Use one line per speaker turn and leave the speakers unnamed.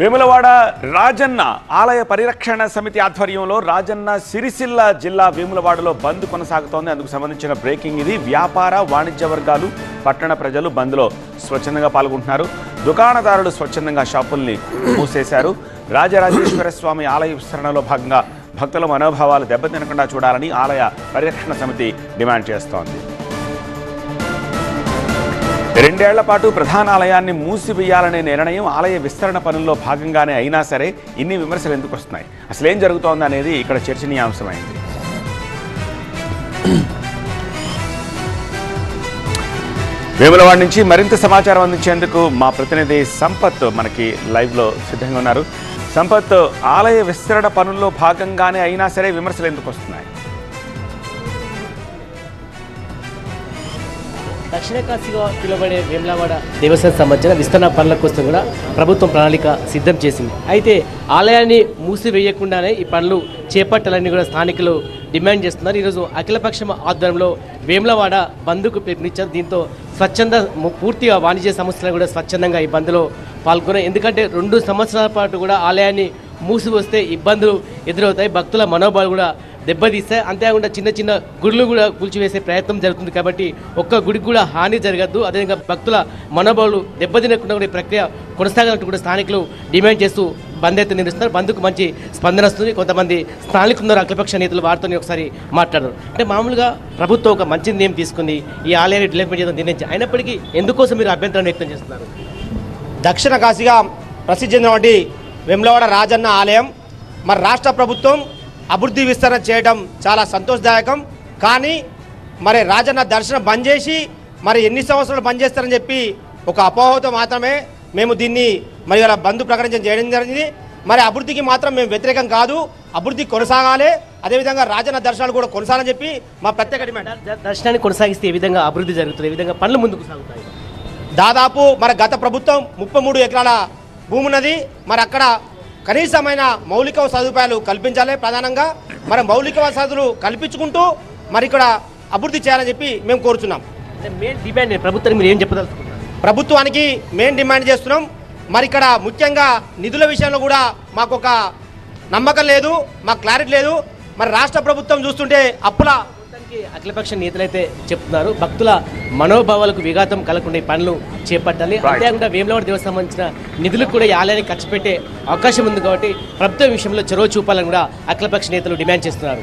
వేములవాడ రాజన్న ఆలయ పరిరక్షణ సమితి ఆధ్వర్యంలో రాజన్న సిరిసిల్ల జిల్లా వేములవాడలో బంద్ కొనసాగుతోంది. అందుకు సంబంధించిన బ్రేకింగ్ ఇది. వ్యాపార వాణిజ్య వర్గాలు పట్టణ ప్రజలు బంద్లో స్వచ్ఛందంగా పాల్గొంటున్నారు. దుకాణదారులు స్వచ్ఛందంగా షాపుల్ని మూసేశారు. రాజరాజేశ్వర స్వామి ఆలయ విస్తరణలో భాగంగా భక్తుల మనోభావాలు దెబ్బతినకుండా చూడాలని ఆలయ పరిరక్షణ సమితి డిమాండ్ చేస్తోంది. 2 ఏళ్ల పాటు ప్రధాన ఆలయాన్ని మూసివేయాలనే నిర్ణయం ఆలయ విస్తరణ పనుల్లో భాగంగానే అయినా సరే ఇన్ని విమర్శలు ఎందుకు వస్తున్నాయి, అసలు ఏం జరుగుతోంది అనేది ఇక్కడ చర్చనీయాంశమైంది. వేములవాడ నుంచి మరింత సమాచారం అందించేందుకు మా ప్రతినిధి సంపత్ మనకి లైవ్లో సిద్ధంగా ఉన్నారు. సంపత్, ఆలయ విస్తరణ పనుల్లో భాగంగానే అయినా సరే విమర్శలు ఎందుకు వస్తున్నాయి?
దక్షిణ కాశీగా పిలువబడే వేములవాడ దేవస్థానం సంబంధించిన విస్తరణ పనుల కోసం కూడా ప్రభుత్వం ప్రణాళిక సిద్ధం చేసింది. అయితే ఆలయాన్ని మూసివేయకుండానే ఈ పనులు చేపట్టాలని కూడా స్థానికులు డిమాండ్ చేస్తున్నారు. ఈరోజు అఖిలపక్షం ఆధ్వర్యంలో వేములవాడ బంద్కు పిలుపునిచ్చారు. దీంతో స్వచ్ఛంద పూర్తిగా వాణిజ్య సంస్థలు కూడా స్వచ్ఛందంగా ఈ బంద్లో పాల్గొన్నాయి. ఎందుకంటే 2 సంవత్సరాల పాటు కూడా ఆలయాన్ని మూసివస్తే ఇబ్బందులు ఎదురవుతాయి, భక్తుల మనోభావాలు కూడా దెబ్బతీస్తాయి. అంతేకాకుండా చిన్న చిన్న గుడులు కూడా కూల్చివేసే ప్రయత్నం జరుగుతుంది. కాబట్టి ఒక్క గుడికి కూడా హాని జరగద్దు, అదేవిధంగా భక్తుల మనోభావాలు దెబ్బతినకుండా కూడా ఈ ప్రక్రియ కొనసాగాలంటూ కూడా స్థానికులు డిమాండ్ చేస్తూ బంద్ అయితే నిర్వహిస్తున్నారు. బంద్కు మంచి స్పందన వస్తుంది. కొంతమంది స్థానికులు ఉన్నారు, అఖిలపక్ష నేతలు, వారితో ఒకసారి మాట్లాడారు. అంటే మామూలుగా ప్రభుత్వం ఒక మంచి నిర్ణయం తీసుకుంది, ఈ ఆలయాన్ని డెవలప్మెంట్ చేయడం నిర్ణయించి, అయినప్పటికీ ఎందుకోసం మీరు అభ్యంతరాన్ని వ్యక్తం చేస్తున్నారు?
దక్షిణ కాశీగా ప్రసిద్ధి చెందినటువంటి వేములవాడ రాజన్న ఆలయం మరి రాష్ట్ర ప్రభుత్వం అభివృద్ధి విస్తరణ చేయడం చాలా సంతోషదాయకం. కానీ మరి రాజన్న దర్శనం బంద్ చేసి మరి ఎన్ని సంవత్సరాలు బంద్ చేస్తారని చెప్పి ఒక అపోహతో మాత్రమే మేము దీన్ని మరి ఇలా బంద్ ప్రకటించడం చేయడం జరిగింది. మరి అభివృద్ధికి మాత్రం మేము వ్యతిరేకం కాదు, అభివృద్ధి కొనసాగాలి, అదేవిధంగా రాజన్న దర్శనాలు కూడా కొనసాగాలని చెప్పి మా ప్రత్యేక డిమాండ్.
దర్శనాన్ని కొనసాగిస్తే ఏ విధంగా అభివృద్ధి జరుగుతుంది, ఏ విధంగా పనులు ముందుకు సాగుతాయి?
దాదాపు మరి గత ప్రభుత్వం 33 ఎకరాల భూమి ఉన్నది. మరి అక్కడ కనీసమైన మౌలిక సదుపాయాలు కల్పించాలి. ప్రధానంగా మరి మౌలిక వసతులు కల్పించుకుంటూ మరి ఇక్కడ అభివృద్ధి చేయాలని చెప్పి మేము కోరుతున్నాం.
మెయిన్ డిమాండ్ ప్రభుత్వానికి మీరు ఏం చెప్పదలుచుకుంటున్నారు?
ప్రభుత్వానికి మెయిన్ డిమాండ్ చేస్తున్నాం. మరి ఇక్కడ ముఖ్యంగా నిధుల విషయంలో కూడా మాకు ఒక నమ్మకం లేదు, మాకు క్లారిటీ లేదు. మరి రాష్ట్ర ప్రభుత్వం చూస్తుంటే అప్పుల
అఖిలపక్ష నేతలైతే చెప్తున్నారు, భక్తుల మనోభావాలకు విఘాతం కలగకుండా ఈ పనులు చేపట్టాలి. అంతేకాకుండా వేములవాడ దేవస్థానం సంబంధించిన నిధులకు కూడా ఈ ఆలయాన్ని ఖర్చు పెట్టే అవకాశం ఉంది. కాబట్టి ప్రభుత్వం విషయంలో చొరవ చూపాలని కూడా అఖిలపక్ష నేతలు డిమాండ్ చేస్తున్నారు.